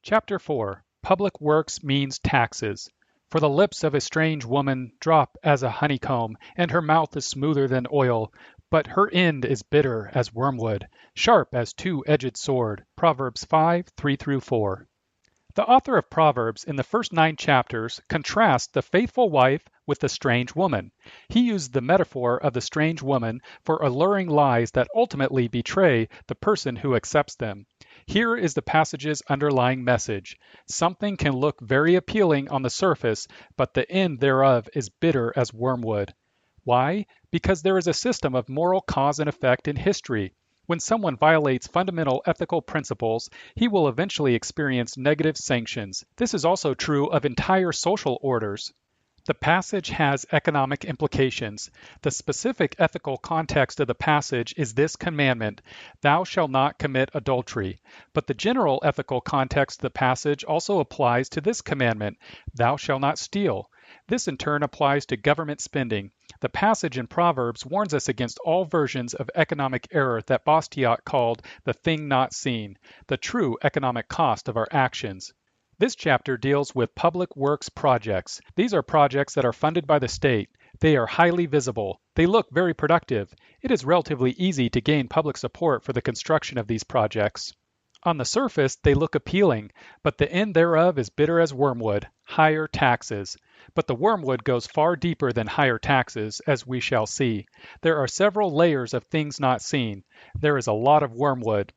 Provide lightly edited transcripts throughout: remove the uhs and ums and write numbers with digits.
Chapter 4. Public Works Means Taxes. For the lips of a strange woman drop as a honeycomb, and her mouth is smoother than oil, but her end is bitter as wormwood, sharp as two-edged sword. Proverbs 5:3-4. The author of Proverbs in the first 9 chapters contrasts the faithful wife with the strange woman. He used the metaphor of the strange woman for alluring lies that ultimately betray the person who accepts them. Here is the passage's underlying message. Something can look very appealing on the surface, but the end thereof is bitter as wormwood. Why? Because there is a system of moral cause and effect in history. When someone violates fundamental ethical principles, he will eventually experience negative sanctions. This is also true of entire social orders. The passage has economic implications. The specific ethical context of the passage is this commandment, "Thou shalt not commit adultery." But the general ethical context of the passage also applies to this commandment, "Thou shalt not steal." This in turn applies to government spending. The passage in Proverbs warns us against all versions of economic error that Bastiat called the thing not seen, the true economic cost of our actions. This chapter deals with public works projects. These are projects that are funded by the state. They are highly visible. They look very productive. It is relatively easy to gain public support for the construction of these projects. On the surface, they look appealing, but the end thereof is bitter as wormwood, higher taxes. But the wormwood goes far deeper than higher taxes, as we shall see. There are several layers of things not seen. There is a lot of wormwood.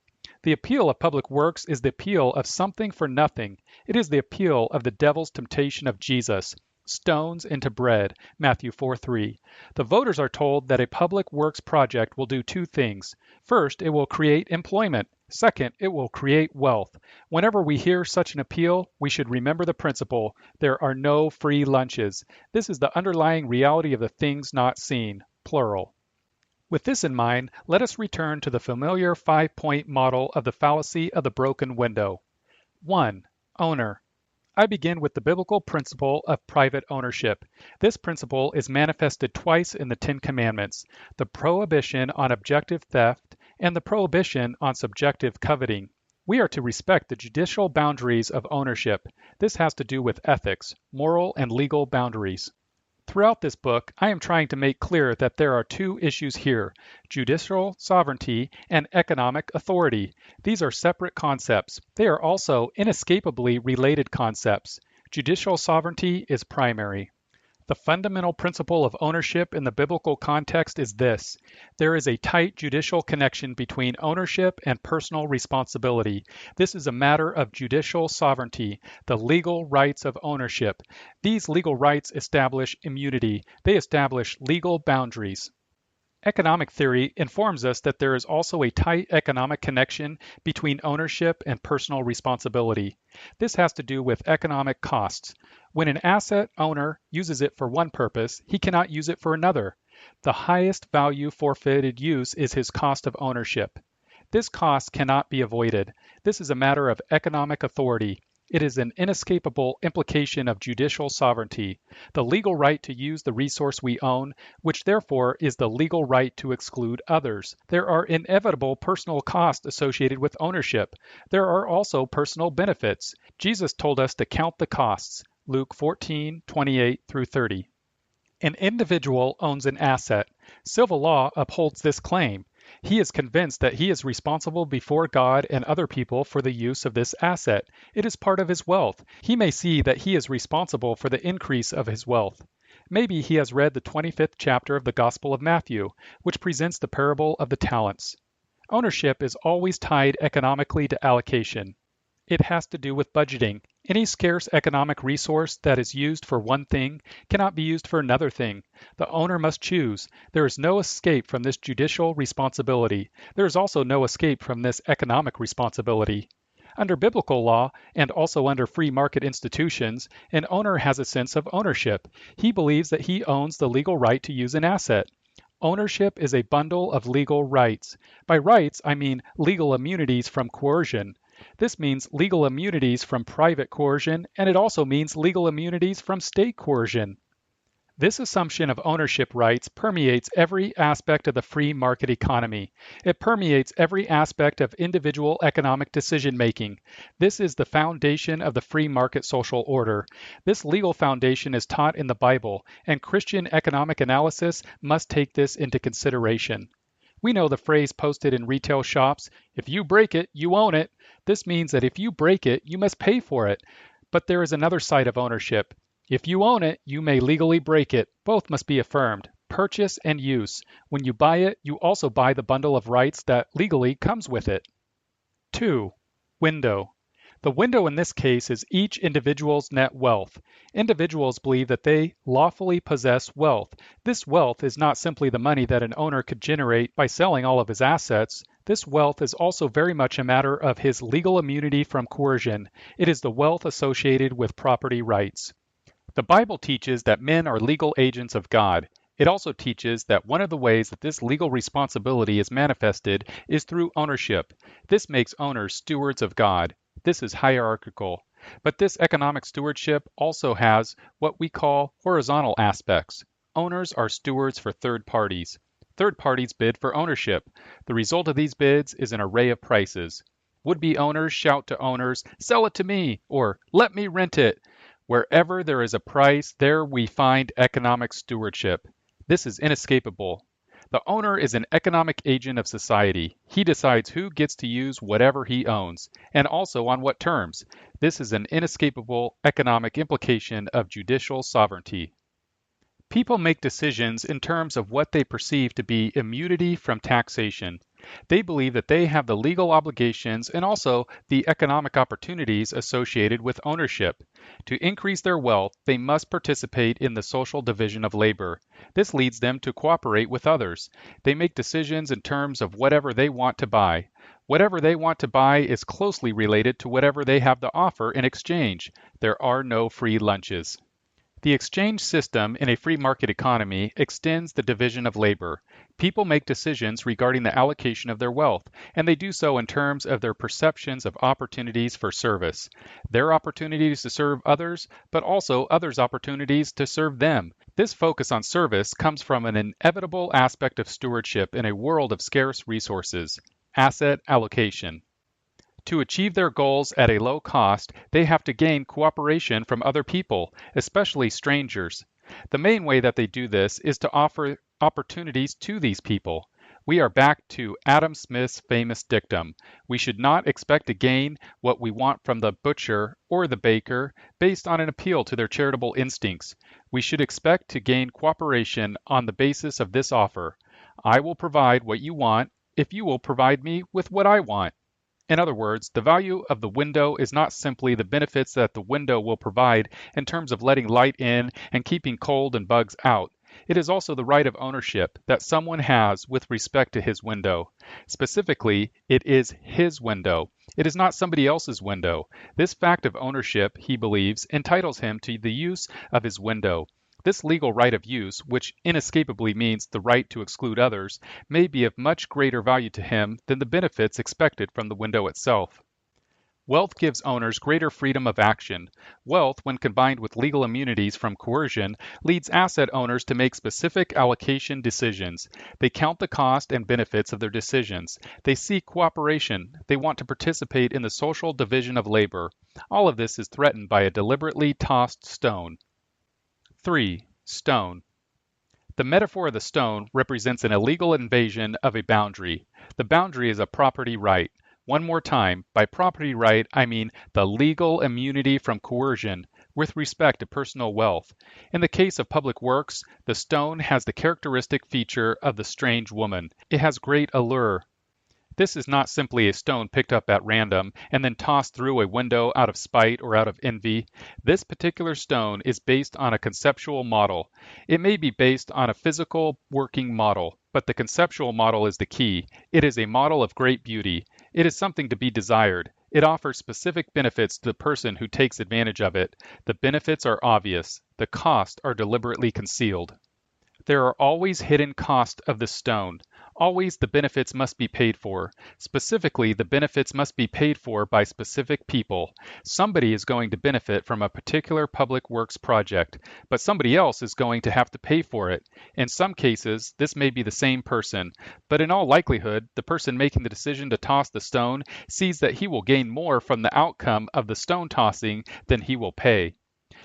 The appeal of public works is the appeal of something for nothing. It is the appeal of the devil's temptation of Jesus. Stones into bread, Matthew 4:3. The voters are told that a public works project will do 2 things. First, it will create employment. Second, it will create wealth. Whenever we hear such an appeal, we should remember the principle, there are no free lunches. This is the underlying reality of the things not seen, plural. With this in mind, let us return to the familiar 5-point model of the fallacy of the broken window. 1. Owner. I begin with the biblical principle of private ownership. This principle is manifested twice in the 10 Commandments, the prohibition on objective theft and the prohibition on subjective coveting. We are to respect the judicial boundaries of ownership. This has to do with ethics, moral and legal boundaries. Throughout this book, I am trying to make clear that there are 2 issues here, judicial sovereignty and economic authority. These are separate concepts. They are also inescapably related concepts. Judicial sovereignty is primary. The fundamental principle of ownership in the biblical context is this. There is a tight judicial connection between ownership and personal responsibility. This is a matter of judicial sovereignty, the legal rights of ownership. These legal rights establish immunity. They establish legal boundaries. Economic theory informs us that there is also a tight economic connection between ownership and personal responsibility. This has to do with economic costs. When an asset owner uses it for one purpose, he cannot use it for another. The highest value forfeited use is his cost of ownership. This cost cannot be avoided. This is a matter of economic authority. It is an inescapable implication of judicial sovereignty, the legal right to use the resource we own, which therefore is the legal right to exclude others. There are inevitable personal costs associated with ownership. There are also personal benefits. Jesus told us to count the costs, Luke 14:28-30. An individual owns an asset. Civil law upholds this claim. He is convinced that he is responsible before God and other people for the use of this asset. It is part of his wealth. He may see that he is responsible for the increase of his wealth. Maybe he has read the 25th chapter of the Gospel of Matthew, which presents the parable of the talents. Ownership is always tied economically to allocation. It has to do with budgeting. Any scarce economic resource that is used for one thing cannot be used for another thing. The owner must choose. There is no escape from this judicial responsibility. There is also no escape from this economic responsibility. Under biblical law, and also under free market institutions, an owner has a sense of ownership. He believes that he owns the legal right to use an asset. Ownership is a bundle of legal rights. By rights, I mean legal immunities from coercion. This means legal immunities from private coercion, and it also means legal immunities from state coercion. This assumption of ownership rights permeates every aspect of the free market economy. It permeates every aspect of individual economic decision making. This is the foundation of the free market social order. This legal foundation is taught in the Bible, and Christian economic analysis must take this into consideration. We know the phrase posted in retail shops, if you break it, you own it. This means that if you break it, you must pay for it. But there is another side of ownership. If you own it, you may legally break it. Both must be affirmed. Purchase and use. When you buy it, you also buy the bundle of rights that legally comes with it. 2. Window. The window in this case is each individual's net wealth. Individuals believe that they lawfully possess wealth. This wealth is not simply the money that an owner could generate by selling all of his assets. This wealth is also very much a matter of his legal immunity from coercion. It is the wealth associated with property rights. The Bible teaches that men are legal agents of God. It also teaches that one of the ways that this legal responsibility is manifested is through ownership. This makes owners stewards of God. This is hierarchical. But this economic stewardship also has what we call horizontal aspects. Owners are stewards for third parties. Third parties bid for ownership. The result of these bids is an array of prices. Would-be owners shout to owners, "Sell it to me," or "Let me rent it." Wherever there is a price, there we find economic stewardship. This is inescapable. The owner is an economic agent of society. He decides who gets to use whatever he owns, and also on what terms. This is an inescapable economic implication of judicial sovereignty. People make decisions in terms of what they perceive to be immunity from taxation. They believe that they have the legal obligations and also the economic opportunities associated with ownership. To increase their wealth, they must participate in the social division of labor. This leads them to cooperate with others. They make decisions in terms of whatever they want to buy. Whatever they want to buy is closely related to whatever they have to offer in exchange. There are no free lunches. The exchange system in a free market economy extends the division of labor. People make decisions regarding the allocation of their wealth, and they do so in terms of their perceptions of opportunities for service. Their opportunities to serve others, but also others' opportunities to serve them. This focus on service comes from an inevitable aspect of stewardship in a world of scarce resources: asset allocation. To achieve their goals at a low cost, they have to gain cooperation from other people, especially strangers. The main way that they do this is to offer opportunities to these people. We are back to Adam Smith's famous dictum: we should not expect to gain what we want from the butcher or the baker based on an appeal to their charitable instincts. We should expect to gain cooperation on the basis of this offer: I will provide what you want if you will provide me with what I want. In other words, the value of the window is not simply the benefits that the window will provide in terms of letting light in and keeping cold and bugs out. It is also the right of ownership that someone has with respect to his window. Specifically, it is his window. It is not somebody else's window. This fact of ownership, he believes, entitles him to the use of his window. This legal right of use, which inescapably means the right to exclude others, may be of much greater value to him than the benefits expected from the window itself. Wealth gives owners greater freedom of action. Wealth, when combined with legal immunities from coercion, leads asset owners to make specific allocation decisions. They count the cost and benefits of their decisions. They seek cooperation. They want to participate in the social division of labor. All of this is threatened by a deliberately tossed stone. 3. Stone. The metaphor of the stone represents an illegal invasion of a boundary. The boundary is a property right. One more time, by property right, I mean the legal immunity from coercion with respect to personal wealth. In the case of public works, the stone has the characteristic feature of the strange woman. It has great allure. This is not simply a stone picked up at random and then tossed through a window out of spite or out of envy. This particular stone is based on a conceptual model. It may be based on a physical working model, but the conceptual model is the key. It is a model of great beauty. It is something to be desired. It offers specific benefits to the person who takes advantage of it. The benefits are obvious. The costs are deliberately concealed. There are always hidden costs of the stone. Always the benefits must be paid for. Specifically, the benefits must be paid for by specific people. Somebody is going to benefit from a particular public works project, but somebody else is going to have to pay for it. In some cases, this may be the same person, but in all likelihood, the person making the decision to toss the stone sees that he will gain more from the outcome of the stone tossing than he will pay.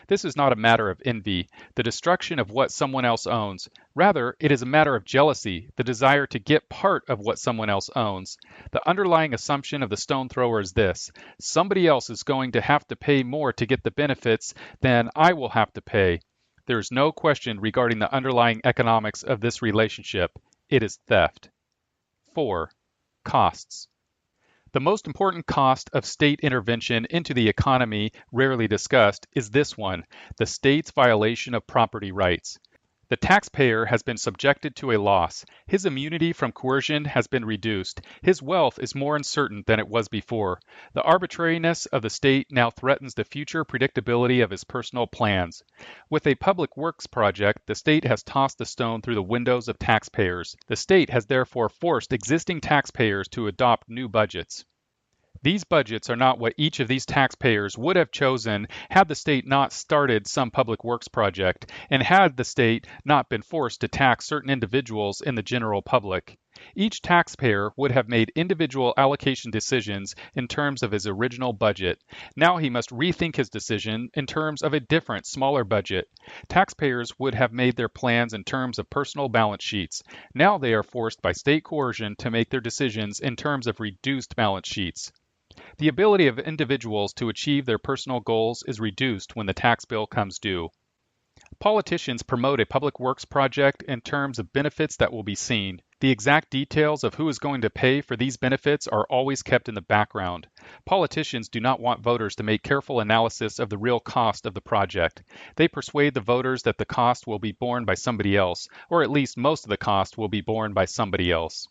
This is not a matter of envy, the destruction of what someone else owns. Rather, it is a matter of jealousy, the desire to get part of what someone else owns. The underlying assumption of the stone thrower is this: somebody else is going to have to pay more to get the benefits than I will have to pay. There is no question regarding the underlying economics of this relationship. It is theft. 4. Costs. The most important cost of state intervention into the economy, rarely discussed, is this one: the state's violation of property rights. The taxpayer has been subjected to a loss. His immunity from coercion has been reduced. His wealth is more uncertain than it was before. The arbitrariness of the state now threatens the future predictability of his personal plans. With a public works project, the state has tossed the stone through the windows of taxpayers. The state has therefore forced existing taxpayers to adopt new budgets. These budgets are not what each of these taxpayers would have chosen had the state not started some public works project, and had the state not been forced to tax certain individuals in the general public. Each taxpayer would have made individual allocation decisions in terms of his original budget. Now he must rethink his decision in terms of a different, smaller budget. Taxpayers would have made their plans in terms of personal balance sheets. Now they are forced by state coercion to make their decisions in terms of reduced balance sheets. The ability of individuals to achieve their personal goals is reduced when the tax bill comes due. Politicians promote a public works project in terms of benefits that will be seen. The exact details of who is going to pay for these benefits are always kept in the background. Politicians do not want voters to make careful analysis of the real cost of the project. They persuade the voters that the cost will be borne by somebody else, or at least most of the cost will be borne by somebody else.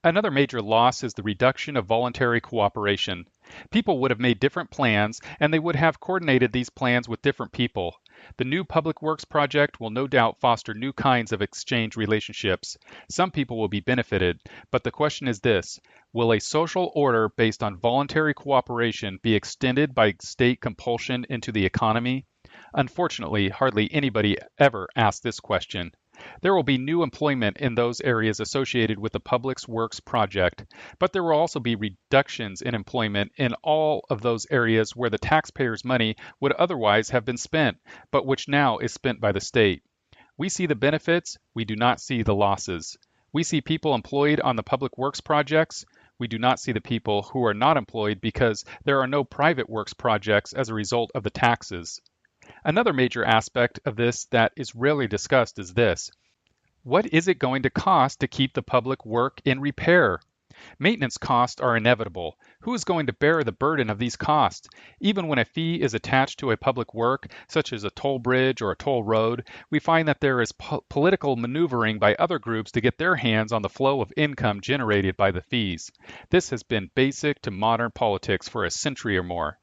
Another major loss is the reduction of voluntary cooperation. People would have made different plans, and they would have coordinated these plans with different people. The new public works project will no doubt foster new kinds of exchange relationships. Some people will be benefited, but the question is this: will a social order based on voluntary cooperation be extended by state compulsion into the economy? Unfortunately, hardly anybody ever asks this question. There will be new employment in those areas associated with the public works project, but there will also be reductions in employment in all of those areas where the taxpayers' money would otherwise have been spent, but which now is spent by the state. We see the benefits, we do not see the losses. We see people employed on the public works projects. We do not see the people who are not employed because there are no private works projects as a result of the taxes. Another major aspect of this that is rarely discussed is this: what is it going to cost to keep the public work in repair? Maintenance costs are inevitable. Who is going to bear the burden of these costs? Even when a fee is attached to a public work, such as a toll bridge or a toll road, we find that there is political maneuvering by other groups to get their hands on the flow of income generated by the fees. This has been basic to modern politics for a century or more.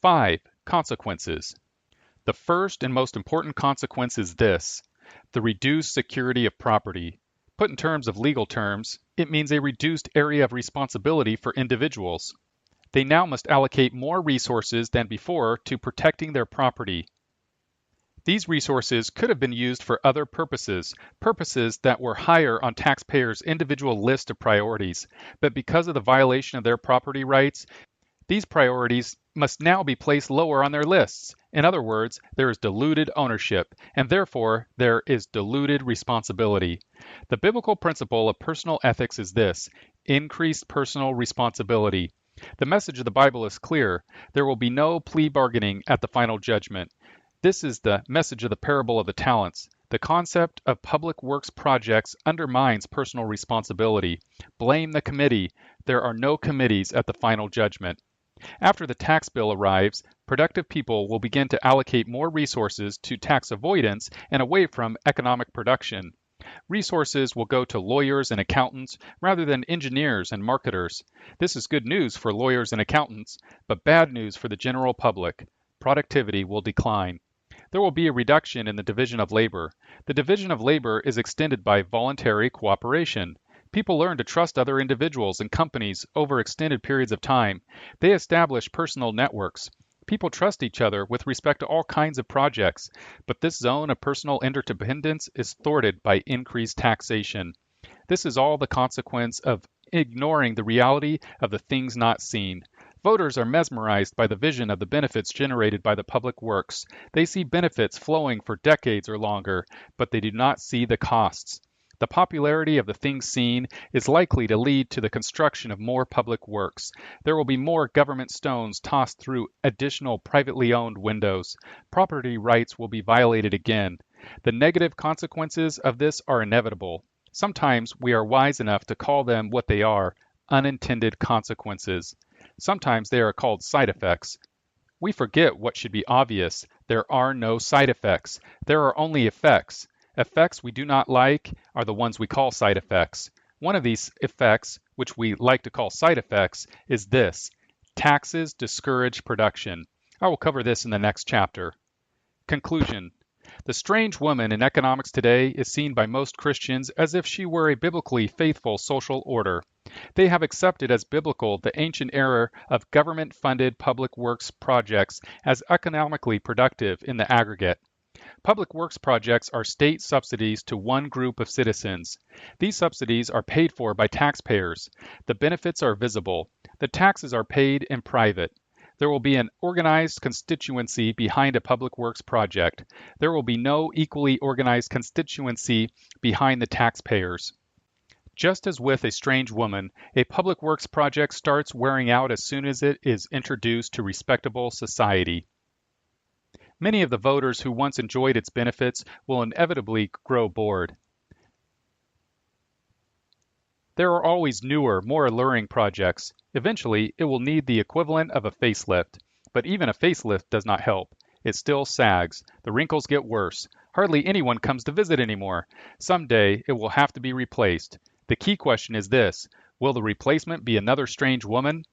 5. Consequences. The first and most important consequence is this: the reduced security of property. Put in terms of legal terms, it means a reduced area of responsibility for individuals. They now must allocate more resources than before to protecting their property. These resources could have been used for other purposes that were higher on taxpayers' individual list of priorities, but because of the violation of their property rights, these priorities must now be placed lower on their lists. In other words, there is diluted ownership, and therefore there is diluted responsibility. The biblical principle of personal ethics is this: increased personal responsibility. The message of the Bible is clear. There will be no plea bargaining at the final judgment. This is the message of the parable of the talents. The concept of public works projects undermines personal responsibility. Blame the committee. There are no committees at the final judgment. After the tax bill arrives, productive people will begin to allocate more resources to tax avoidance and away from economic production. Resources will go to lawyers and accountants rather than engineers and marketers. This is good news for lawyers and accountants, but bad news for the general public. Productivity will decline. There will be a reduction in the division of labor. The division of labor is extended by voluntary cooperation. People learn to trust other individuals and companies over extended periods of time. They establish personal networks. People trust each other with respect to all kinds of projects, but this zone of personal interdependence is thwarted by increased taxation. This is all the consequence of ignoring the reality of the things not seen. Voters are mesmerized by the vision of the benefits generated by the public works. They see benefits flowing for decades or longer, but they do not see the costs. The popularity of the things seen is likely to lead to the construction of more public works. There will be more government stones tossed through additional privately owned windows. Property rights will be violated again. The negative consequences of this are inevitable. Sometimes we are wise enough to call them what they are, unintended consequences. Sometimes they are called side effects. We forget what should be obvious. There are no side effects. There are only effects. Effects we do not like are the ones we call side effects. One of these effects, which we like to call side effects, is this: taxes discourage production. I will cover this in the next chapter. Conclusion. The strange woman in economics today is seen by most Christians as if she were a biblically faithful social order. They have accepted as biblical the ancient error of government-funded public works projects as economically productive in the aggregate. Public works projects are state subsidies to one group of citizens. These subsidies are paid for by taxpayers. The benefits are visible. The taxes are paid in private. There will be an organized constituency behind a public works project. There will be no equally organized constituency behind the taxpayers. Just as with a strange woman, a public works project starts wearing out as soon as it is introduced to respectable society. Many of the voters who once enjoyed its benefits will inevitably grow bored. There are always newer, more alluring projects. Eventually, it will need the equivalent of a facelift. But even a facelift does not help. It still sags. The wrinkles get worse. Hardly anyone comes to visit anymore. Someday, it will have to be replaced. The key question is this: will the replacement be another strange woman?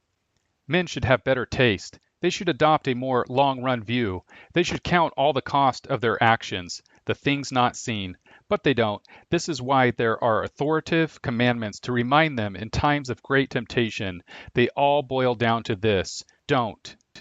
Men should have better taste. They should adopt a more long-run view. They should count all the cost of their actions, the things not seen. But they don't. This is why there are authoritative commandments to remind them in times of great temptation. They all boil down to this: don't.